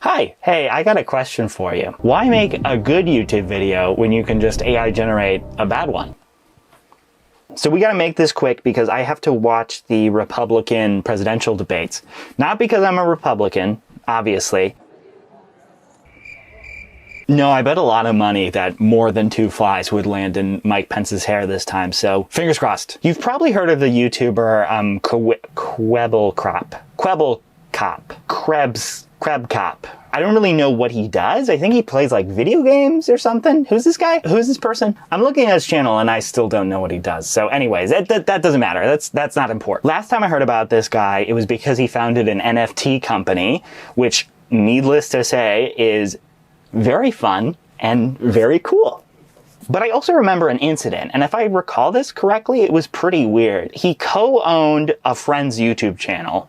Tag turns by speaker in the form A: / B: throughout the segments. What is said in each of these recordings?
A: Hi, hey, I got a question for you. Why make a good YouTube video when you can just AI generate a bad one? So we gotta make this quick because I have to watch the Republican presidential debates. Not because I'm a Republican, obviously. No, I bet a lot of money that more than 2 flies would land in Mike Pence's hair this time, so fingers crossed. You've probably heard of the YouTuber Kwebcop. I don't really know what he does. I think he plays like video games or something. Who's this guy? Who's this person? I'm looking at his channel and I still don't know what he does. So anyways, that doesn't matter. That's not important. Last time I heard about this guy, it was because he founded an NFT company, which needless to say is very fun and very cool. But I also remember an incident, and if I recall this correctly, it was pretty weird. He co-owned a friend's YouTube channel,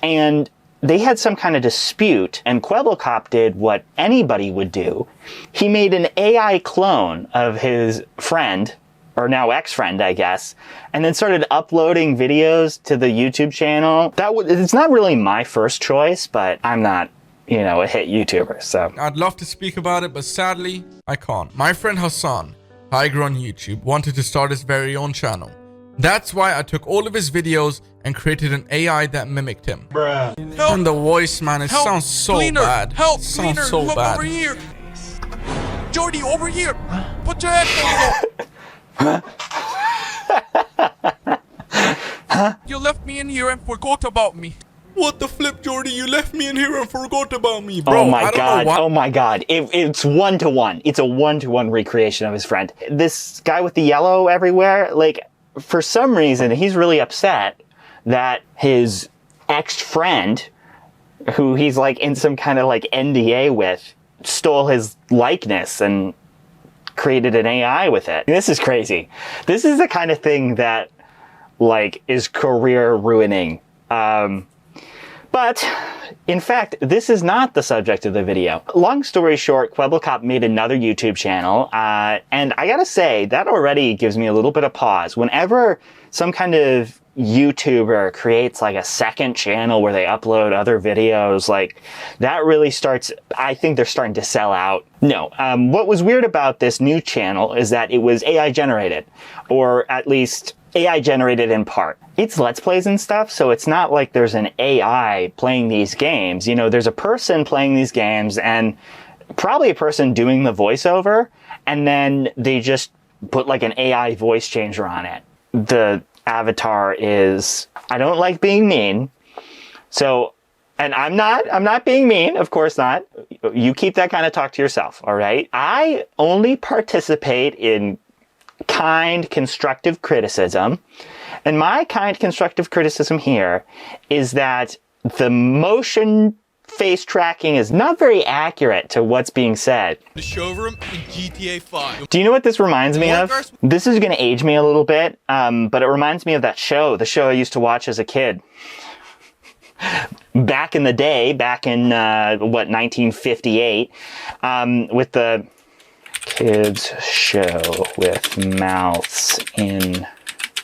A: and they had some kind of dispute, and Kwebcop did what anybody would do. He made an AI clone of his friend, or now ex-friend, I guess, and then started uploading videos to the YouTube channel. It's not really my first choice, but I'm not, a hit YouTuber, so.
B: I'd love to speak about it, but sadly, I can't. My friend Hassan, high on YouTube, wanted to start his very own channel. That's why I took all of his videos and created an AI that mimicked him.
C: Bruh.
B: Help. And the voice, man, it sounds so bad.
C: Help!
B: It sounds so bad.
C: Over here! Jordy, over here! Put your headphones on! You left me in here and forgot about me.
B: What the flip, Jordy? You left me in here and forgot about me, bro.
A: Oh my god. It's one-to-one. It's a one-to-one recreation of his friend. This guy with the yellow everywhere, like, for some reason, he's really upset that his ex-friend, who he's like in some kind of like NDA with, stole his likeness and created an AI with it. This is crazy. This is the kind of thing that like is career ruining. But in fact, this is not the subject of the video. Long story short, Kwebcop made another YouTube channel, and I gotta say, that already gives me a little bit of pause. Whenever some kind of YouTuber creates like a second channel where they upload other videos, like that really starts, I think they're starting to sell out. No, what was weird about this new channel is that it was AI generated, or at least AI generated in part. It's Let's Plays and stuff, so it's not like there's an AI playing these games. There's a person playing these games and probably a person doing the voiceover, and then they just put like an AI voice changer on it. The avatar is, I don't like being mean, so, and I'm not being mean, of course not. You keep that kind of talk to yourself, all right? I only participate in kind, constructive criticism. And my kind, constructive criticism here is that the motion face tracking is not very accurate to what's being said.
C: The showroom in GTA 5.
A: Do you know what this reminds me of? This is going to age me a little bit, but it reminds me of that show, the show I used to watch as a kid. Back in the day, back in, 1958, with the kids show with mouths in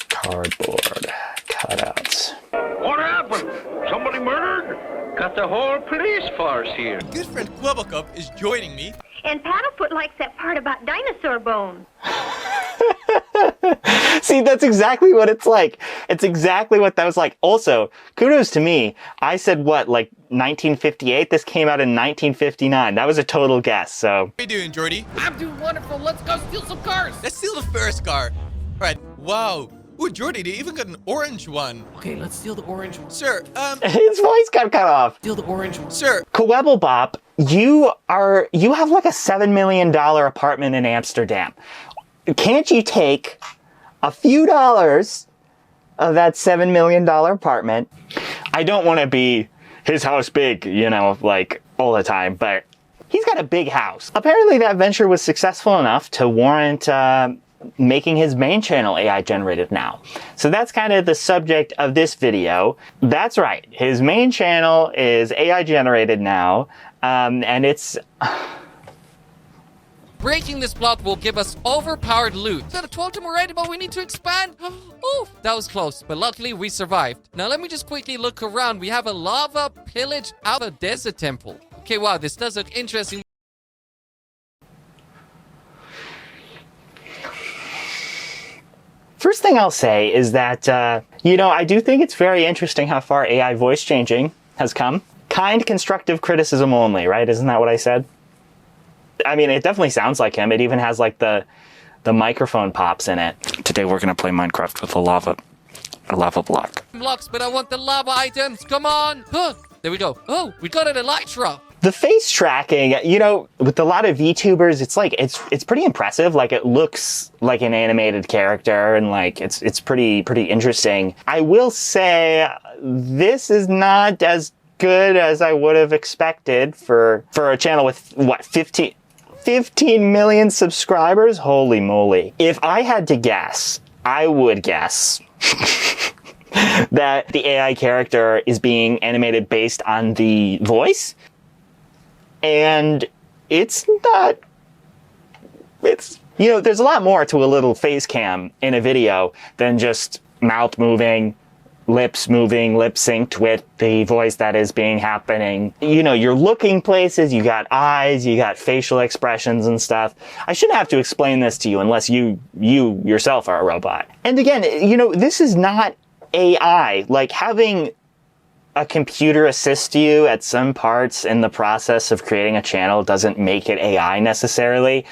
A: cardboard cutouts.
D: What happened? Somebody murdered? Got the whole police force here.
C: Good friend Kwebcop is joining me.
E: And Paddlefoot likes that part about dinosaur bones.
A: See, that's exactly what it's like. It's exactly what that was like. Also, kudos to me. I said what, like 1958? This came out in 1959. That was a total guess, so.
C: How you doing, Jordy?
F: I'm doing wonderful. Let's go steal some cars.
C: Let's steal the first car. All right. Wow. Ooh, Jordy, they even got an orange one.
F: Okay, let's steal the orange one.
C: Sir,
A: His voice got cut off.
F: Steal the orange one.
C: Sir.
A: Kwebcop, you have like a $7 million apartment in Amsterdam. Can't you take a few dollars of that $7 million apartment? I don't want to be his house big, like all the time, but he's got a big house. Apparently that venture was successful enough to warrant making his main channel AI generated now. So that's kind of the subject of this video. That's right. His main channel is AI generated now, and it's
F: Breaking this plot will give us overpowered loot. Instead of told him already, but we need to expand. Oh, that was close, but luckily we survived. Now let me just quickly look around. We have a lava pillage out of a desert temple. Okay, wow, this does look interesting.
A: First thing I'll say is that, I do think it's very interesting how far AI voice changing has come. Kind constructive criticism only, right? Isn't that what I said? I mean, it definitely sounds like him. It even has like the microphone pops in it. Today we're going to play Minecraft with a lava block.
F: Blocks, but I want the lava items. Come on. Huh. There we go. Oh, we got an elytra.
A: The face tracking, with a lot of VTubers, it's like, it's pretty impressive. Like, it looks like an animated character, and like, it's pretty interesting. I will say, this is not as good as I would have expected for a channel with, 15 million subscribers? Holy moly. If I had to guess, I would guess that the AI character is being animated based on the voice. And there's a lot more to a little face cam in a video than just mouth moving, lips moving, lip synced with the voice that is being happening. You're looking places, you got eyes, you got facial expressions and stuff. I shouldn't have to explain this to you unless you yourself are a robot. And again, this is not AI. Like, having a computer assist you at some parts in the process of creating a channel doesn't make it AI necessarily.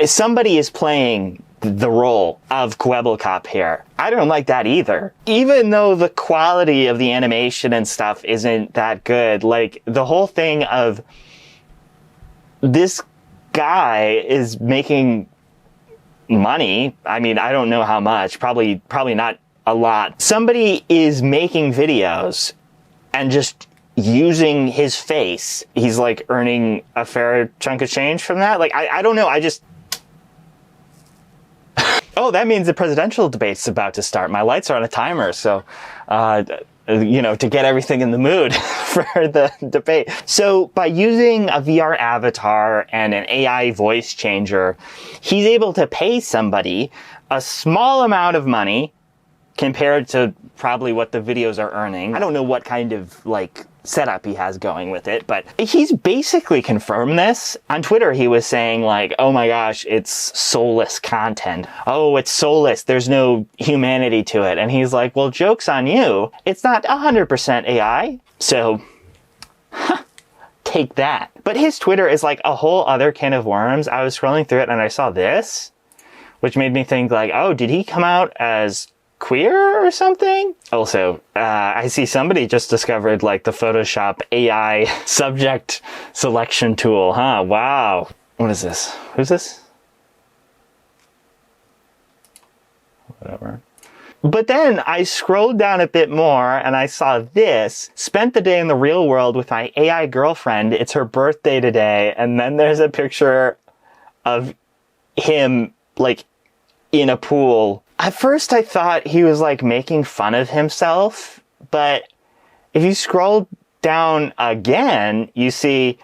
A: Somebody is playing the role of Kwebcop here. I don't like that either. Even though the quality of the animation and stuff isn't that good, like, the whole thing of this guy is making money. I mean, I don't know how much, probably not a lot. Somebody is making videos and just using his face. He's like earning a fair chunk of change from that. Like, I don't know. Oh, that means the presidential debate's about to start. My lights are on a timer, so, to get everything in the mood for the debate. So by using a VR avatar and an AI voice changer, he's able to pay somebody a small amount of money compared to probably what the videos are earning. I don't know what kind of, setup he has going with it, but he's basically confirmed this. On Twitter, he was saying, oh my gosh, it's soulless content. Oh, it's soulless. There's no humanity to it. And he's like, well, joke's on you. It's not 100% AI. So, take that. But his Twitter is like a whole other can of worms. I was scrolling through it and I saw this, which made me think oh, did he come out as queer or something? Also, I see somebody just discovered the Photoshop AI subject selection tool, huh? Wow. What is this? Who's this? Whatever. But then I scrolled down a bit more and I saw this. Spent the day in the real world with my AI girlfriend. It's her birthday today. And then there's a picture of him, in a pool. At first I thought he was making fun of himself, but if you scroll down again, you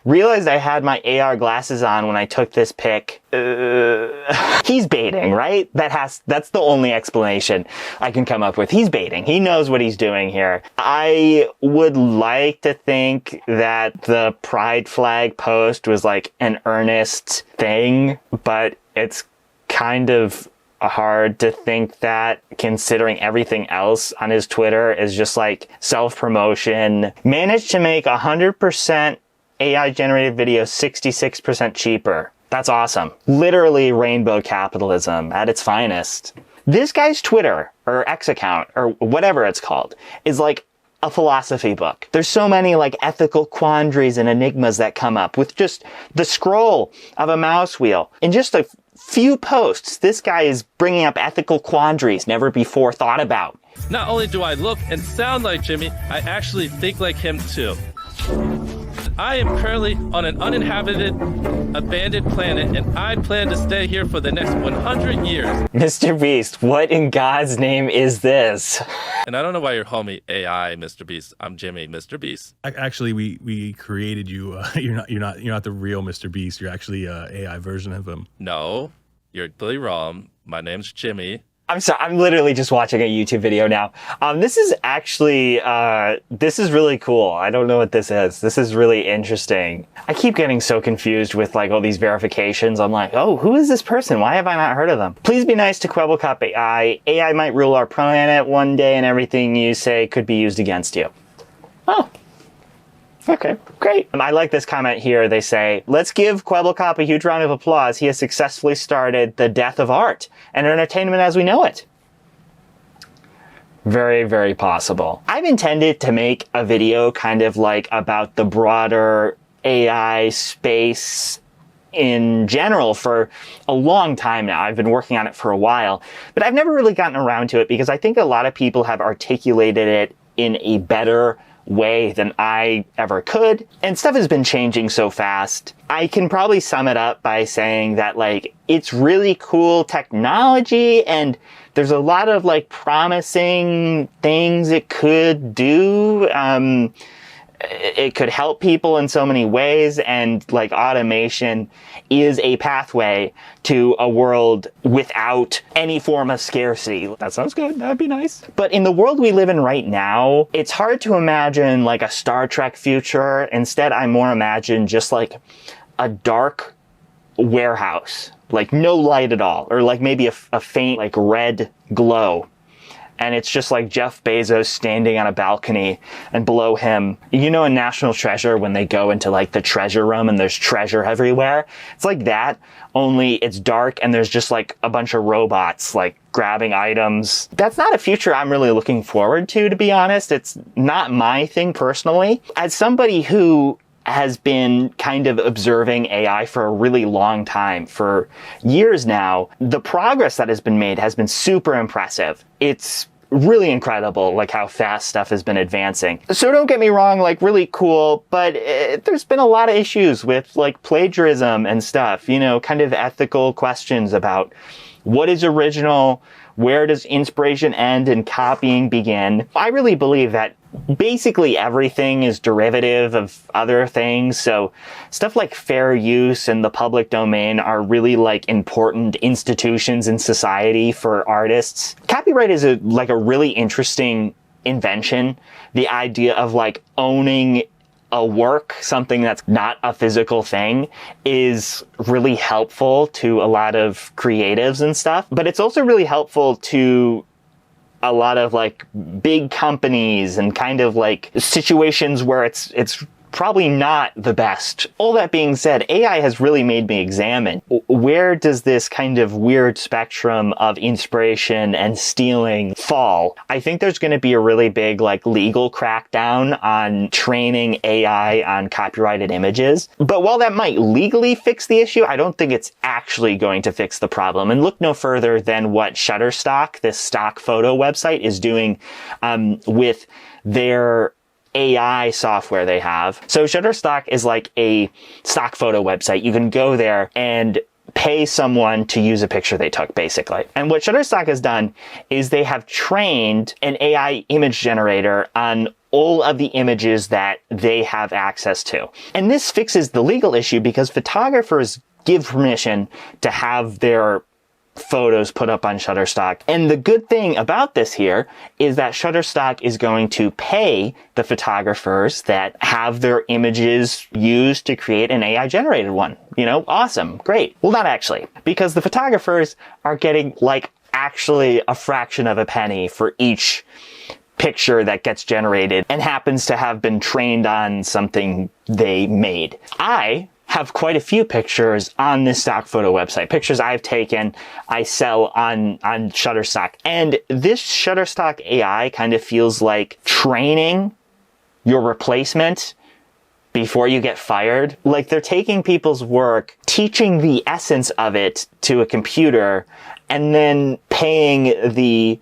A: realized I had my AR glasses on when I took this pic. He's baiting, right? That's the only explanation I can come up with. He's baiting. He knows what he's doing here. I would like to think that the pride flag post was an earnest thing, but it's kind of hard to think that, considering everything else on his Twitter is just self-promotion. Managed to make 100% AI generated videos 66% cheaper. That's awesome. Literally rainbow capitalism at its finest. This guy's Twitter or X account or whatever it's called is a philosophy book. There's so many ethical quandaries and enigmas that come up with just the scroll of a mouse wheel. In just a few posts, this guy is bringing up ethical quandaries never before thought about.
G: Not only do I look and sound like Jimmy, I actually think like him too. I am currently on an uninhabited, abandoned planet, and I plan to stay here for the next 100 years. Mr.
A: Beast, what in God's name is this?
G: And I don't know why you're homie AI, Mr. Beast. I'm Jimmy, Mr. Beast.
H: Actually, we created you. You're not the real Mr. Beast. You're actually a AI version of him.
G: No, you're totally wrong. My name's Jimmy.
A: I'm sorry, I'm literally just watching a YouTube video now. This is actually, this is really cool. I don't know what this is. This is really interesting. I keep getting so confused with like all these verifications. I'm like, oh, who is this person? Why have I not heard of them? Please be nice to Kwebcop AI. AI might rule our planet one day and everything you say could be used against you. Oh. Okay, great. I like this comment here. They say, let's give Kwebcop a huge round of applause. He has successfully started the death of art and entertainment as we know it. Very, very possible. I've intended to make a video kind of like about the broader AI space in general for a long time now. I've been working on it for a while, but I've never really gotten around to it because I think a lot of people have articulated it in a better way than I ever could. And stuff has been changing so fast. I can probably sum it up by saying that like, it's really cool technology and there's a lot of like promising things it could do. It could help people in so many ways, and like automation is a pathway to a world without any form of scarcity. That sounds good. That'd be nice. But in the world we live in right now, it's hard to imagine like a Star Trek future. Instead, I more imagine just like a dark warehouse, like no light at all, or like maybe a faint like red glow. And it's just like Jeff Bezos standing on a balcony, and below him, you know, in National Treasure when they go into like the treasure room and there's treasure everywhere. It's like that, only it's dark and there's just like a bunch of robots like grabbing items. That's not a future I'm really looking forward to be honest. It's not my thing personally. As somebody who has been kind of observing AI for a really long time, for years now, the progress that has been made has been super impressive. It's really incredible, like how fast stuff has been advancing. So don't get me wrong, like really cool, but there's been a lot of issues with like plagiarism and stuff, you know, kind of ethical questions about what is original, where does inspiration end and copying begin. I really believe that basically everything is derivative of other things. So stuff like fair use and the public domain are really like important institutions in society for artists. Copyright is like a really interesting invention. The idea of like owning a work, something that's not a physical thing, is really helpful to a lot of creatives and stuff. But it's also really helpful to a lot of like big companies and kind of like situations where it's probably not the best. All that being said, AI has really made me examine where does this kind of weird spectrum of inspiration and stealing fall. I think there's going to be a really big like legal crackdown on training AI on copyrighted images. But while that might legally fix the issue, I don't think it's actually going to fix the problem. And look no further than what Shutterstock, this stock photo website, is doing with their AI software they have. So Shutterstock is like a stock photo website. You can go there and pay someone to use a picture they took, basically. And what Shutterstock has done is they have trained an AI image generator on all of the images that they have access to. And this fixes the legal issue because photographers give permission to have their photos put up on Shutterstock. And the good thing about this here is that Shutterstock is going to pay the photographers that have their images used to create an AI generated one. You know, awesome, great. Well, not actually, because the photographers are getting like actually a fraction of a penny for each picture that gets generated and happens to have been trained on something they made. I have quite a few pictures on this stock photo website. Pictures I've taken, I sell on Shutterstock. And this Shutterstock AI kind of feels like training your replacement before you get fired. Like they're taking people's work, teaching the essence of it to a computer, and then paying the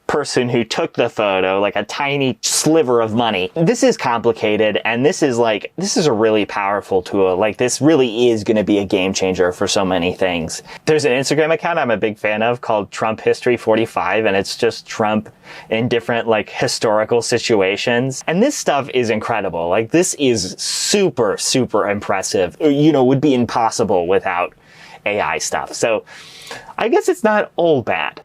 A: person who took the photo like a tiny sliver of money. This is complicated, and this is a really powerful tool. Like this really is going to be a game changer for so many things. There's an Instagram account I'm a big fan of called Trump History 45, and it's just Trump in different like historical situations. And this stuff is incredible. Like this is super, super impressive. You know, would be impossible without AI stuff. So I guess it's not all bad.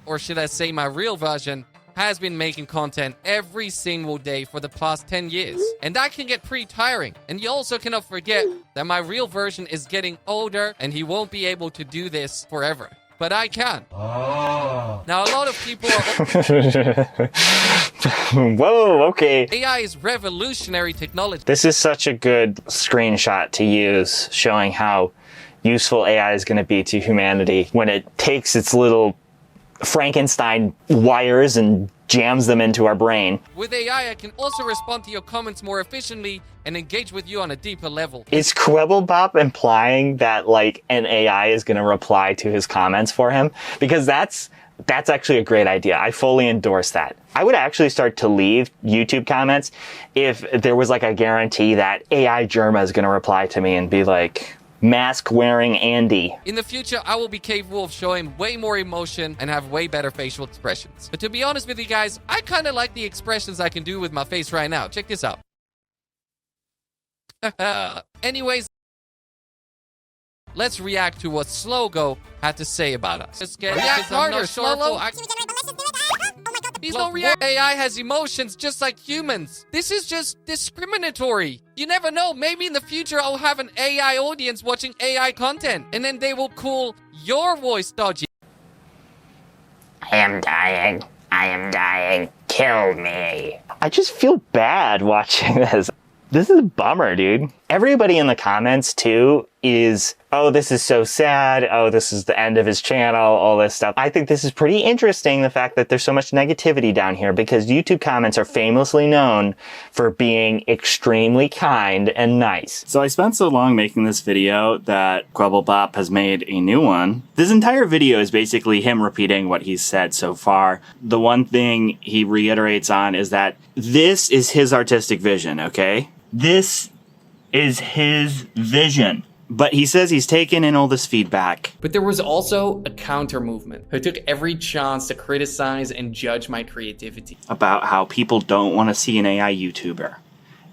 F: Or should I say my real version, has been making content every single day for the past 10 years. And that can get pretty tiring. And you also cannot forget that my real version is getting older and he won't be able to do this forever. But I can. Now, a lot of people are...
A: Whoa, okay.
F: AI is revolutionary technology.
A: This is such a good screenshot to use, showing how useful AI is going to be to humanity when it takes its little Frankenstein wires and jams them into our brain.
F: With AI, I can also respond to your comments more efficiently and engage with you on a deeper level.
A: Is Kwebcop implying that, like, an AI is going to reply to his comments for him? Because that's actually a great idea. I fully endorse that. I would actually start to leave YouTube comments if there was, like, a guarantee that AI Germa is going to reply to me and be like, mask-wearing Andy.
F: In the future, I will be capable of showing way more emotion and have way better facial expressions. But to be honest with you guys, I kind of like the expressions I can do with my face right now. Check this out. Anyways, let's react to what Slogo had to say about us. Just get harder, Slogo. Please don't react. AI has emotions just like humans. This is just discriminatory. You never know. Maybe in the future I'll have an AI audience watching AI content, and then they will call your voice dodgy.
A: I am dying. I am dying. Kill me. I just feel bad watching this. This is a bummer, dude. Everybody in the comments, too, is, oh, this is so sad. Oh, this is the end of his channel, all this stuff. I think this is pretty interesting, the fact that there's so much negativity down here, because YouTube comments are famously known for being extremely kind and nice. So I spent so long making this video that Kwebcop has made a new one. This entire video is basically him repeating what he's said so far. The one thing he reiterates on is that this is his artistic vision, okay? This is his vision. But he says he's taken in all this feedback.
I: But there was also a counter movement who took every chance to criticize and judge my creativity.
A: About how people don't want to see an AI YouTuber.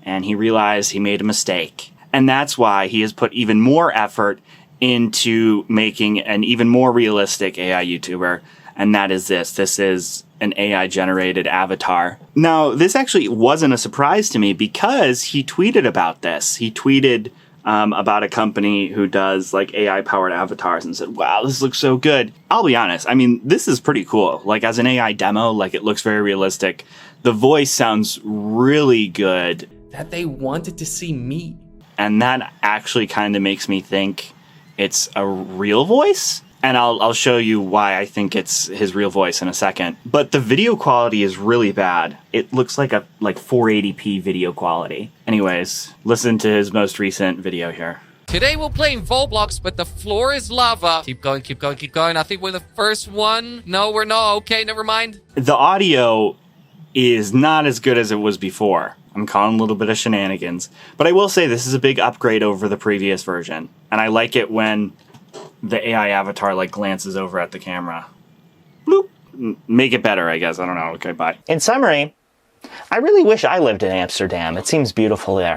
A: And he realized he made a mistake. And that's why he has put even more effort into making an even more realistic AI YouTuber. And that is this. This is an AI-generated avatar. Now, this actually wasn't a surprise to me because he tweeted about this. He tweeted about a company who does like AI-powered avatars and said, wow, this looks so good. I'll be honest. I mean, this is pretty cool. Like as an AI demo, like it looks very realistic. The voice sounds really good.
I: That they wanted to see me.
A: And that actually kind of makes me think it's a real voice. And I'll show you why I think it's his real voice in a second. But the video quality is really bad. It looks like 480p video quality. Anyways, listen to his most recent video here.
F: Today we're playing Roblox, but the floor is lava. Keep going, keep going, keep going. I think we're the first one. No, we're not. Okay, never mind.
A: The audio is not as good as it was before. I'm calling a little bit of shenanigans. But I will say this is a big upgrade over the previous version. And I like it when the AI avatar like glances over at the camera. Bloop. Make it better, I guess. I don't know. Okay, bye. In summary, I really wish I lived in Amsterdam. It seems beautiful there.